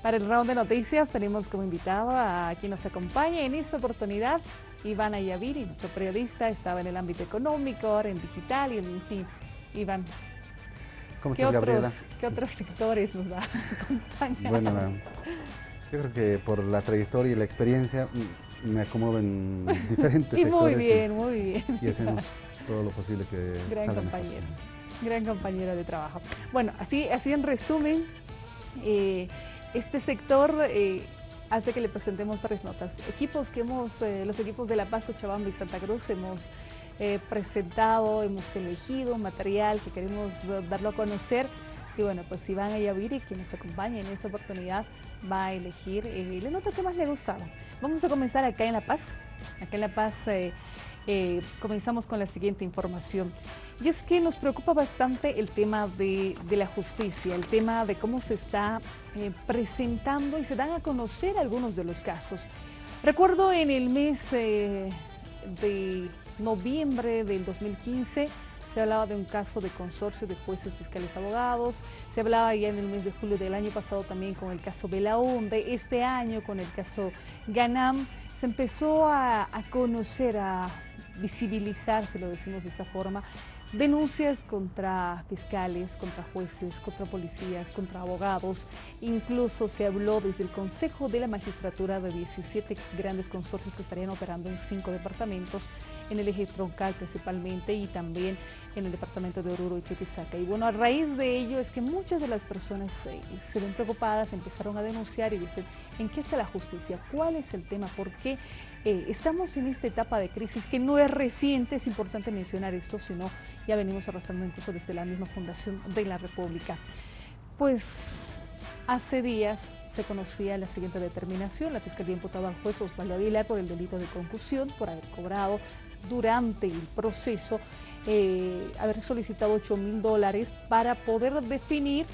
Para el round de noticias tenemos como invitado a quien nos acompaña en esta oportunidad, Iván Ayaviri, nuestro periodista, estaba en el ámbito económico, ahora en digital y en fin. Iván, ¿Cómo estás, Gabriela? ¿qué otros sectores nos va a acompañar? Bueno, yo creo que por la trayectoria y la experiencia me acomodo en diferentes Y sectores muy bien. y hacemos todo lo posible que Gran salga mejor. gran compañero de trabajo. Bueno, así en resumen, este sector hace que le presentemos tres notas. Equipos que los equipos de La Paz, Cochabamba y Santa Cruz hemos presentado, hemos elegido material que queremos darlo a conocer. Y bueno, pues Iván Ayaviri, quien nos acompaña en esta oportunidad, va a elegir la nota que más le ha gustado. Vamos a comenzar acá en La Paz. Acá en La Paz comenzamos con la siguiente información. Y es que nos preocupa bastante el tema de la justicia, el tema de cómo se está presentando y se dan a conocer algunos de los casos. Recuerdo en el mes de noviembre del 2015, se hablaba de un caso de consorcio de jueces, fiscales, abogados. Se hablaba ya en el mes de julio del año pasado también con el caso Belaúnde. Este año con el caso Ganam se empezó a conocer, a visibilizar, si lo decimos de esta forma, denuncias contra fiscales, contra jueces, contra policías, contra abogados. Incluso se habló desde el Consejo de la Magistratura de 17 grandes consorcios que estarían operando en 5 departamentos, en el eje troncal principalmente y también en el departamento de Oruro y Chuquisaca. Y bueno, a raíz de ello es que muchas de las personas se ven preocupadas, empezaron a denunciar y dicen, ¿en qué está la justicia? ¿Cuál es el tema? ¿Por qué estamos en esta etapa de crisis que no es reciente? Es importante mencionar esto, sino ya venimos arrastrando incluso desde la misma fundación de la República. Pues hace días se conocía la siguiente determinación. La Fiscalía imputaba al juez Osvaldo Aguilar por el delito de concusión, por haber cobrado durante el proceso, haber solicitado $8.000 para poder definir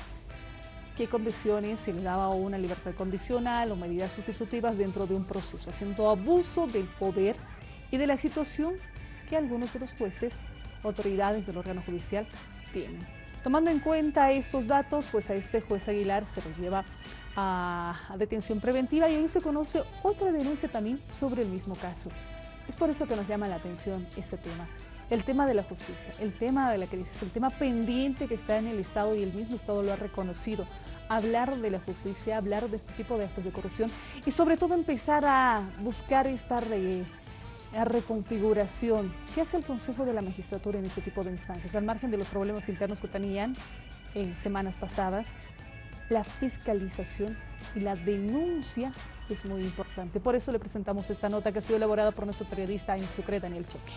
qué condiciones se le daba una libertad condicional o medidas sustitutivas dentro de un proceso, haciendo abuso del poder y de la situación que algunos de los jueces, autoridades del órgano judicial tienen. Tomando en cuenta estos datos, pues a este juez Aguilar se lo lleva a detención preventiva y hoy se conoce otra denuncia también sobre el mismo caso. Es por eso que nos llama la atención este tema. El tema de la justicia, el tema de la crisis, el tema pendiente que está en el Estado y el mismo Estado lo ha reconocido. Hablar de la justicia, hablar de este tipo de actos de corrupción y sobre todo empezar a buscar esta reconfiguración. ¿Qué hace el Consejo de la Magistratura en este tipo de instancias? Al margen de los problemas internos que tenían en semanas pasadas, la fiscalización y la denuncia es muy importante. Por eso le presentamos esta nota que ha sido elaborada por nuestro periodista en Sucre, Daniel Choque.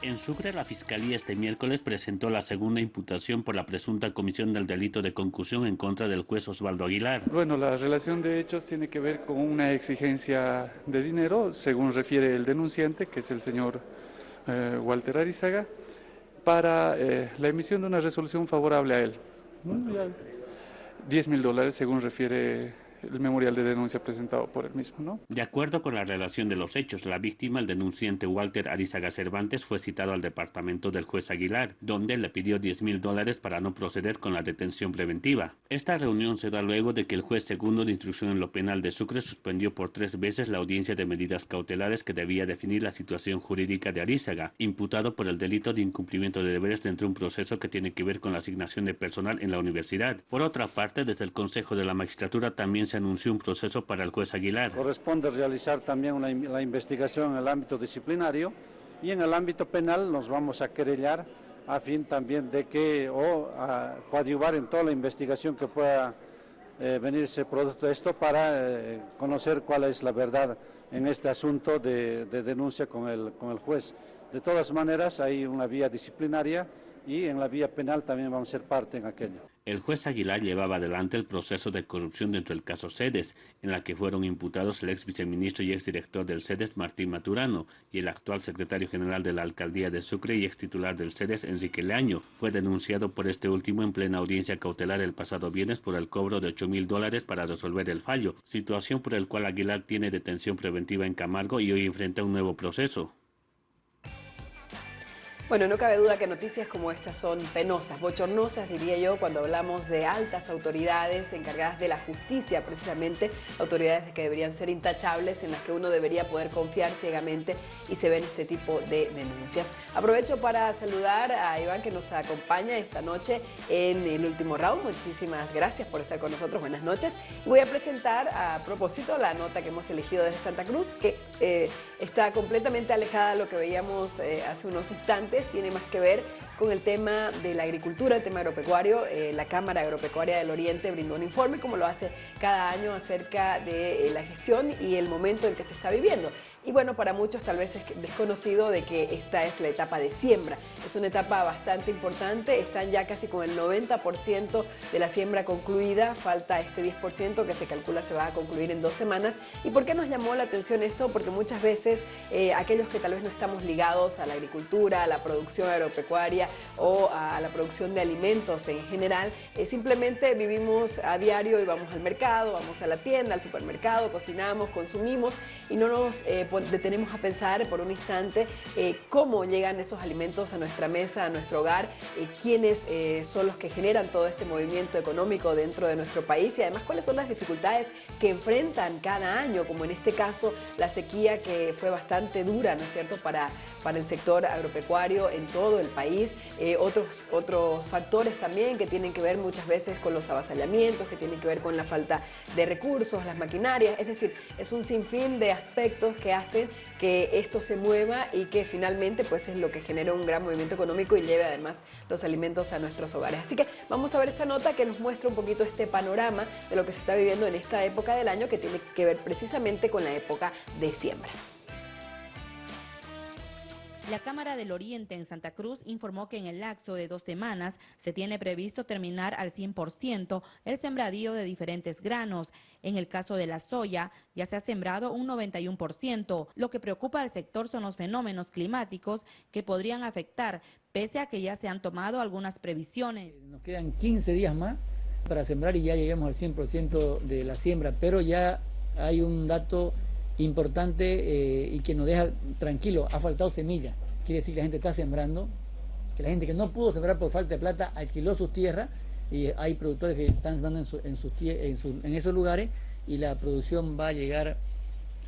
En Sucre, la Fiscalía este miércoles presentó la segunda imputación por la presunta comisión del delito de concusión en contra del juez Osvaldo Aguilar. Bueno, la relación de hechos tiene que ver con una exigencia de dinero, según refiere el denunciante, que es el señor Walter Arizaga, para la emisión de una resolución favorable a él. $10.000, según refiere el memorial de denuncia presentado por él mismo, ¿no? De acuerdo con la relación de los hechos, la víctima, el denunciante Walter Arizaga Cervantes, fue citado al departamento del juez Aguilar, donde le pidió $10.000 para no proceder con la detención preventiva. Esta reunión se da luego de que el juez segundo de instrucción en lo penal de Sucre suspendió por 3 veces la audiencia de medidas cautelares que debía definir la situación jurídica de Arizaga, imputado por el delito de incumplimiento de deberes dentro de un proceso que tiene que ver con la asignación de personal en la universidad. Por otra parte, desde el Consejo de la Magistratura también se anunció un proceso para el juez Aguilar. Corresponde realizar también la investigación en el ámbito disciplinario y en el ámbito penal nos vamos a querellar a fin también de que a coadyuvar en toda la investigación que pueda venirse producto de esto para conocer cuál es la verdad en este asunto de denuncia con el juez. De todas maneras hay una vía disciplinaria y en la vía penal también vamos a ser parte en aquello. El juez Aguilar llevaba adelante el proceso de corrupción dentro del caso CEDES, en la que fueron imputados el ex viceministro y ex director del CEDES, Martín Maturano, y el actual secretario general de la Alcaldía de Sucre y ex titular del CEDES, Enrique Leaño. Fue denunciado por este último en plena audiencia cautelar el pasado viernes por el cobro de $8.000 para resolver el fallo, situación por el cual Aguilar tiene detención preventiva en Camargo y hoy enfrenta un nuevo proceso. Bueno, no cabe duda que noticias como estas son penosas, bochornosas, diría yo, cuando hablamos de altas autoridades encargadas de la justicia, precisamente autoridades que deberían ser intachables, en las que uno debería poder confiar ciegamente y se ven este tipo de denuncias. Aprovecho para saludar a Iván, que nos acompaña esta noche en el último round. Muchísimas gracias por estar con nosotros, buenas noches. Voy a presentar a propósito la nota que hemos elegido desde Santa Cruz, que está completamente alejada de lo que veíamos hace unos instantes. Tiene más que ver con el tema de la agricultura, el tema agropecuario. La Cámara Agropecuaria del Oriente brindó un informe, como lo hace cada año, acerca de la gestión y el momento en que se está viviendo. Y bueno, para muchos tal vez es desconocido de que esta es la etapa de siembra. Es una etapa bastante importante, están ya casi con el 90% de la siembra concluida, falta este 10% que se calcula se va a concluir en 2 semanas. ¿Y por qué nos llamó la atención esto? Porque muchas veces aquellos que tal vez no estamos ligados a la agricultura, a la producción agropecuaria o a la producción de alimentos en general, simplemente vivimos a diario y vamos al mercado, vamos a la tienda, al supermercado, cocinamos, consumimos y no nos detenemos a pensar por un instante cómo llegan esos alimentos a nuestra mesa, a nuestro hogar, quiénes son los que generan todo este movimiento económico dentro de nuestro país y además cuáles son las dificultades que enfrentan cada año, como en este caso la sequía, que fue bastante dura, ¿no es cierto?, para el sector agropecuario en todo el país. Otros factores también que tienen que ver muchas veces con los avasallamientos, que tienen que ver con la falta de recursos, las maquinarias, es decir, es un sinfín de aspectos que hacen que esto se mueva y que finalmente pues es lo que genera un gran movimiento económico y lleve además los alimentos a nuestros hogares. Así que vamos a ver esta nota que nos muestra un poquito este panorama de lo que se está viviendo en esta época del año, que tiene que ver precisamente con la época de siembra. La Cámara del Oriente en Santa Cruz informó que en el lapso de 2 semanas se tiene previsto terminar al 100% el sembradío de diferentes granos. En el caso de la soya, ya se ha sembrado un 91%. Lo que preocupa al sector son los fenómenos climáticos que podrían afectar, pese a que ya se han tomado algunas previsiones. Nos quedan 15 días más para sembrar y ya lleguemos al 100% de la siembra, pero ya hay un dato importante y que nos deja tranquilo: ha faltado semilla. Quiere decir que la gente está sembrando, que la gente que no pudo sembrar por falta de plata alquiló sus tierras, y hay productores que están sembrando en esos lugares, y la producción va a llegar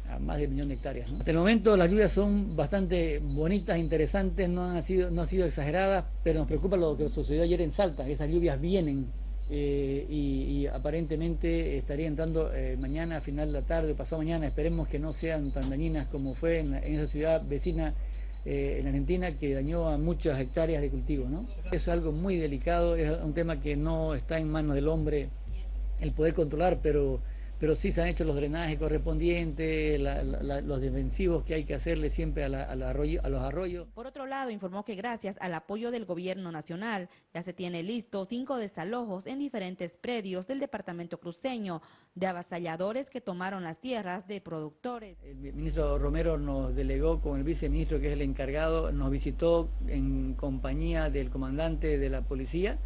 a más de 1 millón de hectáreas, ¿no? Hasta el momento las lluvias son bastante bonitas, interesantes, no han sido exageradas, pero nos preocupa lo que sucedió ayer en Salta, que esas lluvias vienen. Y aparentemente estaría entrando mañana a final de la tarde, pasado mañana. Esperemos que no sean tan dañinas como fue en esa ciudad vecina en Argentina, que dañó a muchas hectáreas de cultivo, ¿no? Es algo muy delicado, es un tema que no está en manos del hombre el poder controlar, pero sí se han hecho los drenajes correspondientes, los defensivos que hay que hacerle siempre a los arroyos. Por otro lado, informó que gracias al apoyo del gobierno nacional ya se tiene listos 5 desalojos en diferentes predios del departamento cruceño de avasalladores que tomaron las tierras de productores. El ministro Romero nos delegó con el viceministro, que es el encargado, nos visitó en compañía del comandante de la policía.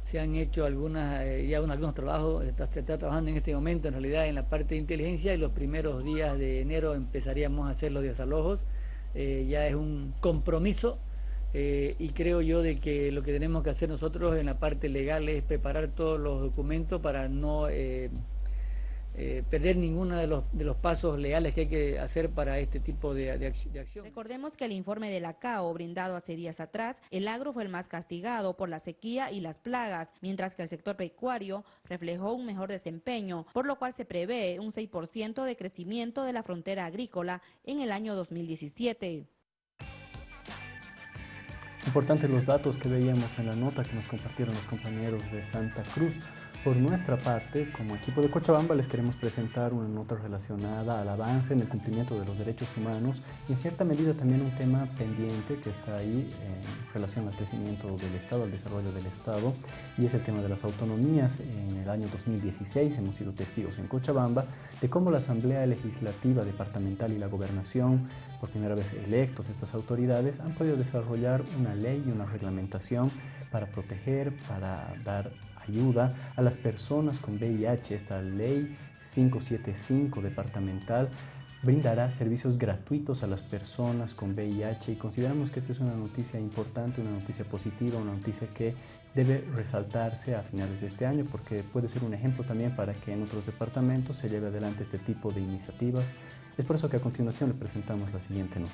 Se han hecho algunos trabajos, se está trabajando en este momento en realidad en la parte de inteligencia, y los primeros días de enero empezaríamos a hacer los desalojos. Ya es un compromiso y creo yo de que lo que tenemos que hacer nosotros en la parte legal es preparar todos los documentos para no perder ninguno de los pasos legales que hay que hacer para este tipo de acción. Recordemos que el informe de la CAO brindado hace días atrás, el agro fue el más castigado por la sequía y las plagas, mientras que el sector pecuario reflejó un mejor desempeño, por lo cual se prevé un 6% de crecimiento de la frontera agrícola en el año 2017. Importantes los datos que veíamos en la nota que nos compartieron los compañeros de Santa Cruz. Por nuestra parte, como equipo de Cochabamba, les queremos presentar una nota relacionada al avance en el cumplimiento de los derechos humanos y en cierta medida también un tema pendiente que está ahí en relación al crecimiento del Estado, al desarrollo del Estado, y es el tema de las autonomías. En el año 2016 hemos sido testigos en Cochabamba de cómo la Asamblea Legislativa Departamental y la Gobernación, por primera vez electos estas autoridades, han podido desarrollar una ley y una reglamentación para proteger, para dar ayuda a las personas con VIH. Esta ley 575 departamental brindará servicios gratuitos a las personas con VIH y consideramos que esta es una noticia importante, una noticia positiva, una noticia que debe resaltarse a finales de este año porque puede ser un ejemplo también para que en otros departamentos se lleve adelante este tipo de iniciativas. Es por eso que a continuación le presentamos la siguiente nota.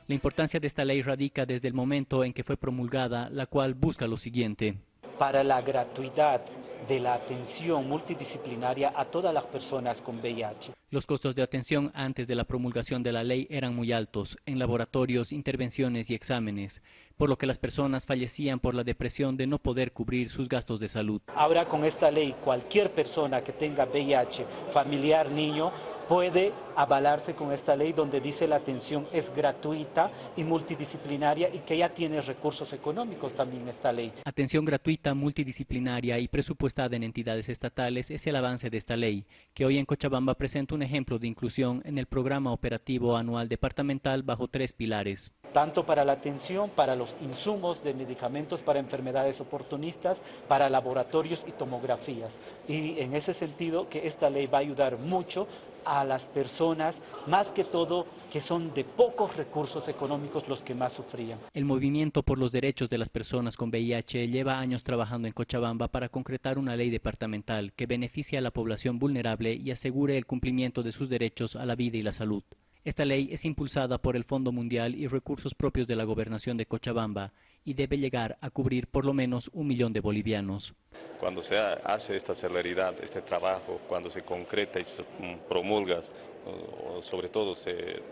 La importancia de esta ley radica desde el momento en que fue promulgada, la cual busca lo siguiente. Para la gratuidad de la atención multidisciplinaria a todas las personas con VIH. Los costos de atención antes de la promulgación de la ley eran muy altos, en laboratorios, intervenciones y exámenes, por lo que las personas fallecían por la depresión de no poder cubrir sus gastos de salud. Ahora con esta ley, cualquier persona que tenga VIH, familiar, niño, puede avalarse con esta ley donde dice la atención es gratuita y multidisciplinaria y que ya tiene recursos económicos también esta ley. Atención gratuita, multidisciplinaria y presupuestada en entidades estatales es el avance de esta ley, que hoy en Cochabamba presenta un ejemplo de inclusión en el programa operativo anual departamental bajo 3 pilares. Tanto para la atención, para los insumos de medicamentos para enfermedades oportunistas, para laboratorios y tomografías. Y en ese sentido que esta ley va a ayudar mucho a las personas, más que todo, que son de pocos recursos económicos los que más sufrían. El movimiento por los derechos de las personas con VIH lleva años trabajando en Cochabamba para concretar una ley departamental que beneficie a la población vulnerable y asegure el cumplimiento de sus derechos a la vida y la salud. Esta ley es impulsada por el Fondo Mundial y recursos propios de la Gobernación de Cochabamba y debe llegar a cubrir por lo menos 1 millón de bolivianos. Cuando se hace esta celeridad, este trabajo, cuando se concreta y se promulga, sobre todo se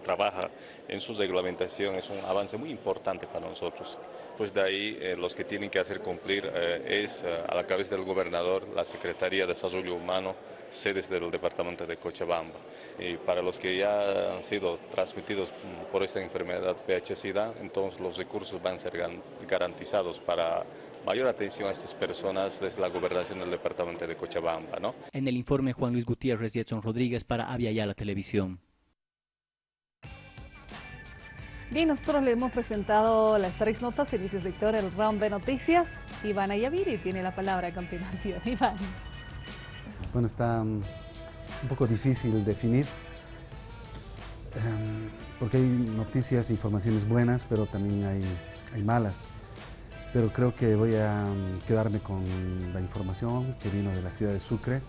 trabaja en su reglamentación, es un avance muy importante para nosotros. Pues de ahí los que tienen que hacer cumplir es a la cabeza del gobernador, la Secretaría de Desarrollo Humano, sedes del departamento de Cochabamba. Y para los que ya han sido transmitidos por esta enfermedad VIH-Sida, entonces los recursos van a ser garantizados para mayor atención a estas personas desde la gobernación del departamento de Cochabamba, ¿no? En el informe, Juan Luis Gutiérrez y Edson Rodríguez para Avia Yala Televisión. Bien, nosotros le hemos presentado las 3 notas en este sector, el round de noticias. Iván Ayaviri tiene la palabra a continuación. Iván. Bueno, está un poco difícil definir, porque hay noticias, informaciones buenas, pero también hay malas. Pero creo que voy a quedarme con la información que vino de la ciudad de Sucre,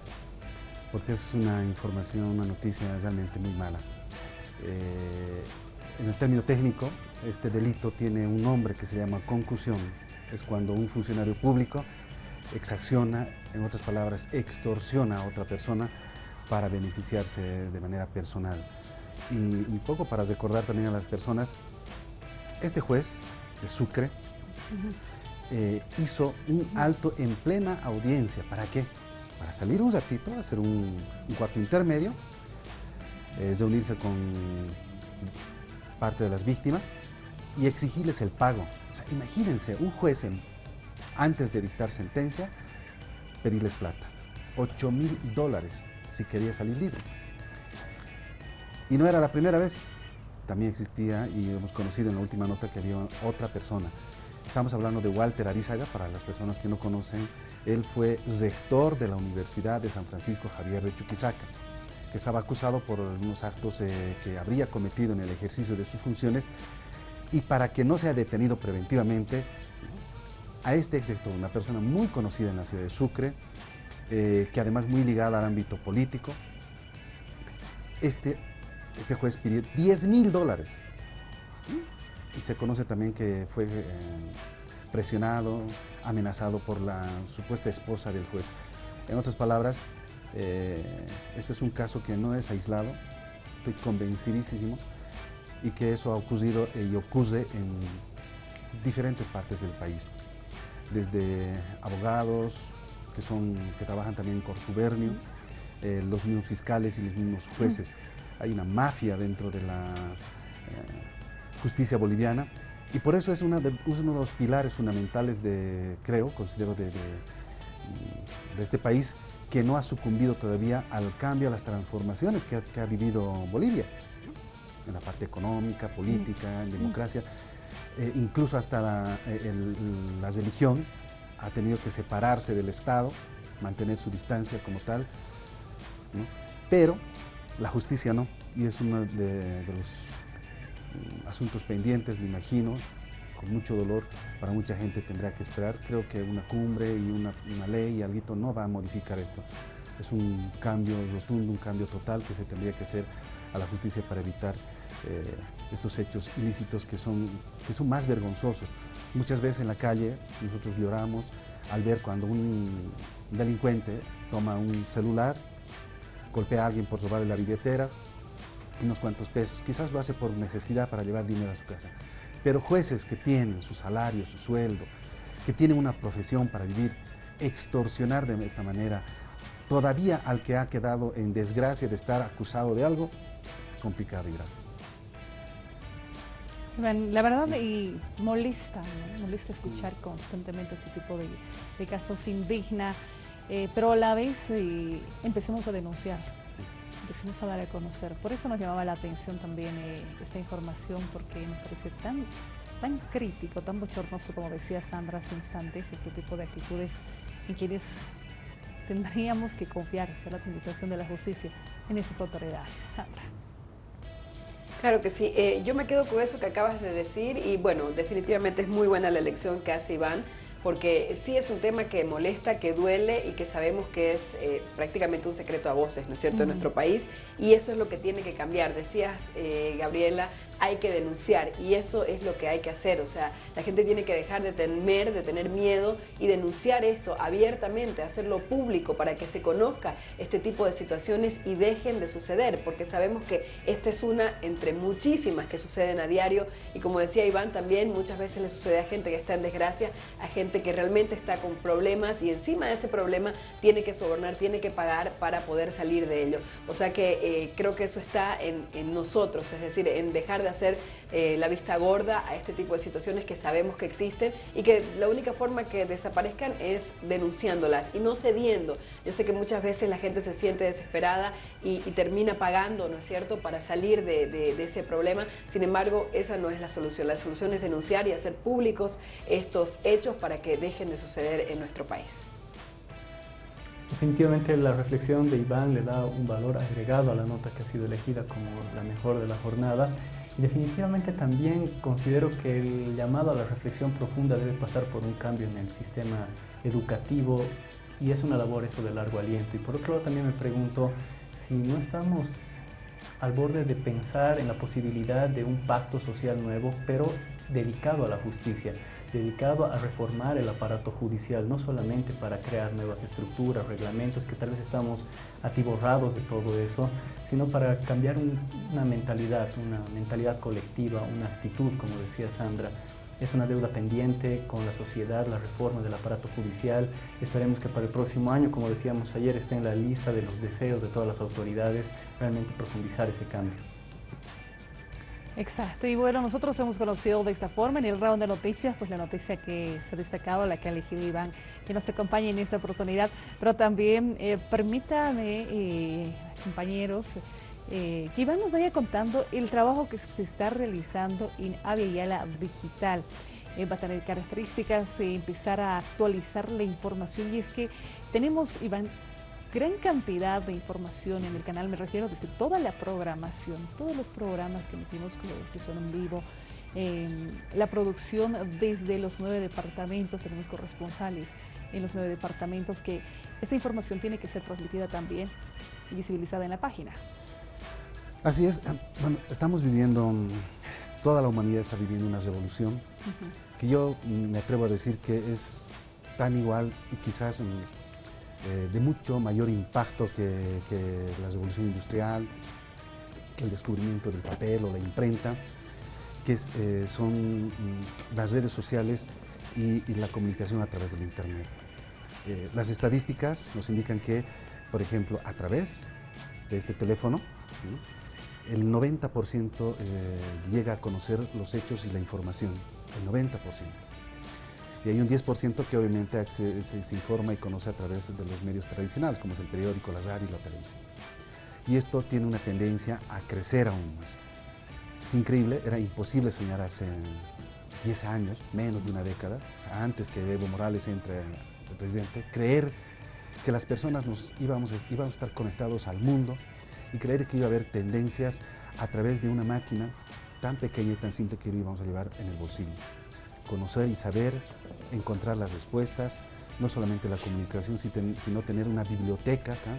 porque es una información, una noticia realmente muy mala. En el término técnico, este delito tiene un nombre que se llama concusión. Es cuando un funcionario público exacciona, en otras palabras, extorsiona a otra persona para beneficiarse de manera personal. Y un poco para recordar también a las personas, este juez de Sucre hizo un alto en plena audiencia. ¿Para qué? Para salir un ratito, hacer un cuarto intermedio, reunirse con parte de las víctimas y exigirles el pago. O sea, imagínense, un juez antes de dictar sentencia, pedirles plata, $8.000 si quería salir libre. Y no era la primera vez, también existía y hemos conocido en la última nota que había otra persona. Estamos hablando de Walter Arizaga, para las personas que no conocen, él fue rector de la Universidad de San Francisco Javier de Chuquisaca, que estaba acusado por unos actos que habría cometido en el ejercicio de sus funciones, y para que no sea detenido preventivamente, a este exrector, una persona muy conocida en la ciudad de Sucre, que además muy ligada al ámbito político, este juez pidió $10.000, y se conoce también que fue presionado, amenazado por la supuesta esposa del juez. En otras palabras, este es un caso que no es aislado, estoy convencidísimo, y que eso ha ocurrido y ocurre en diferentes partes del país, desde abogados que trabajan también en contubernio, los mismos fiscales y los mismos jueces. Hay una mafia dentro de la justicia boliviana, y por eso es uno de los pilares fundamentales considero de este país, que no ha sucumbido todavía al cambio, a las transformaciones que ha vivido Bolivia, en la parte económica, política, en democracia. Incluso hasta la religión ha tenido que separarse del Estado, mantener su distancia como tal, ¿no? pero la justicia no, y es uno de los asuntos pendientes, me imagino, con mucho dolor, para mucha gente tendrá que esperar. Creo que una cumbre y una ley y algo no va a modificar esto. Es un cambio rotundo, un cambio total que se tendría que hacer a la justicia para evitar estos hechos ilícitos que son más vergonzosos. Muchas veces en la calle nosotros lloramos al ver cuando un delincuente toma un celular, golpea a alguien por robarle la billetera, unos cuantos pesos, quizás lo hace por necesidad para llevar dinero a su casa. Pero jueces que tienen su salario, su sueldo, que tienen una profesión para vivir, extorsionar de esa manera, todavía al que ha quedado en desgracia de estar acusado de algo, complicado y grave. La verdad, y molesta, ¿no? Molesta escuchar constantemente este tipo de casos, indigna, pero a la vez empecemos a denunciar, empecemos a dar a conocer. Por eso nos llamaba la atención también esta información, porque nos parece tan crítico, tan bochornoso, como decía Sandra hace instantes, este tipo de actitudes en quienes tendríamos que confiar hasta la administración de la justicia en esas autoridades. Sandra. Claro que sí, yo me quedo con eso que acabas de decir y bueno, definitivamente es muy buena la elección que hace Iván, porque sí es un tema que molesta, que duele y que sabemos que es prácticamente un secreto a voces, ¿no es cierto?, en nuestro país, y eso es lo que tiene que cambiar. Decías, Gabriela, hay que denunciar y eso es lo que hay que hacer, o sea, la gente tiene que dejar de temer, de tener miedo y denunciar esto abiertamente, hacerlo público para que se conozca este tipo de situaciones y dejen de suceder, porque sabemos que esta es una entre muchísimas que suceden a diario y como decía Iván también, muchas veces le sucede a gente que está en desgracia, a gente que realmente está con problemas y encima de ese problema tiene que sobornar, tiene que pagar para poder salir de ello. O sea que creo que eso está en nosotros, es decir, en dejar de hacer la vista gorda a este tipo de situaciones que sabemos que existen y que la única forma que desaparezcan es denunciándolas y no cediendo. Yo sé que muchas veces la gente se siente desesperada y termina pagando, ¿no es cierto?, para salir de ese problema. Sin embargo, esa no es la solución. La solución es denunciar y hacer públicos estos hechos para que dejen de suceder en nuestro país. Definitivamente la reflexión de Iván le da un valor agregado a la nota que ha sido elegida como la mejor de la jornada. Y definitivamente también considero que el llamado a la reflexión profunda debe pasar por un cambio en el sistema educativo y es una labor eso de largo aliento. Y por otro lado también me pregunto si no estamos al borde de pensar en la posibilidad de un pacto social nuevo, pero dedicado a la justicia, dedicado a reformar el aparato judicial, no solamente para crear nuevas estructuras, reglamentos, que tal vez estamos atiborrados de todo eso, sino para cambiar una mentalidad colectiva, una actitud, como decía Sandra. Es una deuda pendiente con la sociedad, la reforma del aparato judicial. Esperemos que para el próximo año, como decíamos ayer, esté en la lista de los deseos de todas las autoridades, realmente profundizar ese cambio. Exacto, y bueno, nosotros hemos conocido de esta forma en el round de noticias, pues la noticia que se ha destacado, la que ha elegido Iván, que nos acompañe en esta oportunidad, pero también permítame, compañeros, que Iván nos vaya contando el trabajo que se está realizando en Abya Yala Digital. Va a tener características, empezar a actualizar la información, y es que tenemos, Iván, gran cantidad de información en el canal, me refiero desde toda la programación, todos los programas que emitimos que son en vivo, la producción desde los 9 departamentos, tenemos corresponsales en los 9 departamentos, que esta información tiene que ser transmitida también y visibilizada en la página. Así es, bueno, estamos viviendo, toda la humanidad está viviendo una revolución, que yo me atrevo a decir que es tan igual y quizás de mucho mayor impacto que la revolución industrial, que el descubrimiento del papel o la imprenta, que son las redes sociales y la comunicación a través del Internet. Las estadísticas nos indican que, por ejemplo, a través de este teléfono, ¿no?, el 90% llega a conocer los hechos y la información, el 90%. Y hay un 10% que obviamente se informa y conoce a través de los medios tradicionales, como es el periódico, la radio y la televisión. Y esto tiene una tendencia a crecer aún más. Es increíble, era imposible soñar hace 10 años, menos de una década, o sea, antes que Evo Morales entre el presidente, creer que las personas íbamos a estar conectados al mundo y creer que iba a haber tendencias a través de una máquina tan pequeña y tan simple que lo íbamos a llevar en el bolsillo. Conocer y saber, encontrar las respuestas, no solamente la comunicación, sino tener una biblioteca acá.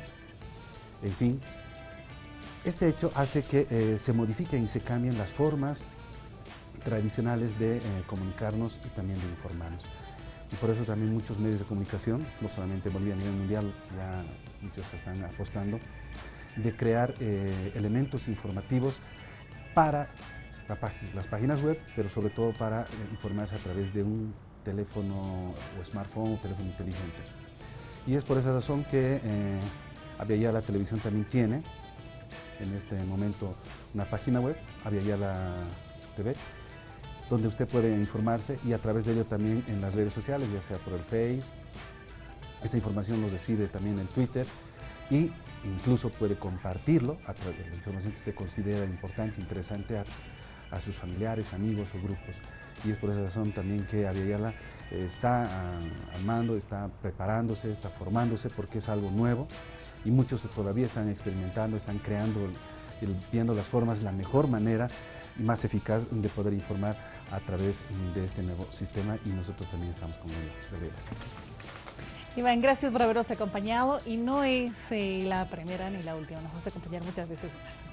En fin, este hecho hace que se modifiquen y se cambien las formas tradicionales de comunicarnos y también de informarnos. Y por eso también muchos medios de comunicación, no solamente en Bolivia, a nivel mundial, ya muchos están apostando, de crear elementos informativos para las páginas web, pero sobre todo para informarse a través de un teléfono o smartphone o teléfono inteligente. Y es por esa razón que Aviala Televisión también tiene en este momento una página web, Aviala TV, donde usted puede informarse y a través de ello también en las redes sociales, ya sea por el Face. Esa información nos recibe también en Twitter y incluso puede compartirlo a través de la información que usted considera importante, interesante a sus familiares, amigos o grupos. Y es por esa razón también que Aviala está al mando, está preparándose, está formándose, porque es algo nuevo y muchos todavía están experimentando, están creando, viendo las formas, la mejor manera y más eficaz de poder informar a través de este nuevo sistema, y nosotros también estamos con ello. Iván, gracias por habernos acompañado, y no es la primera ni la última, nos vas a acompañar muchas veces más.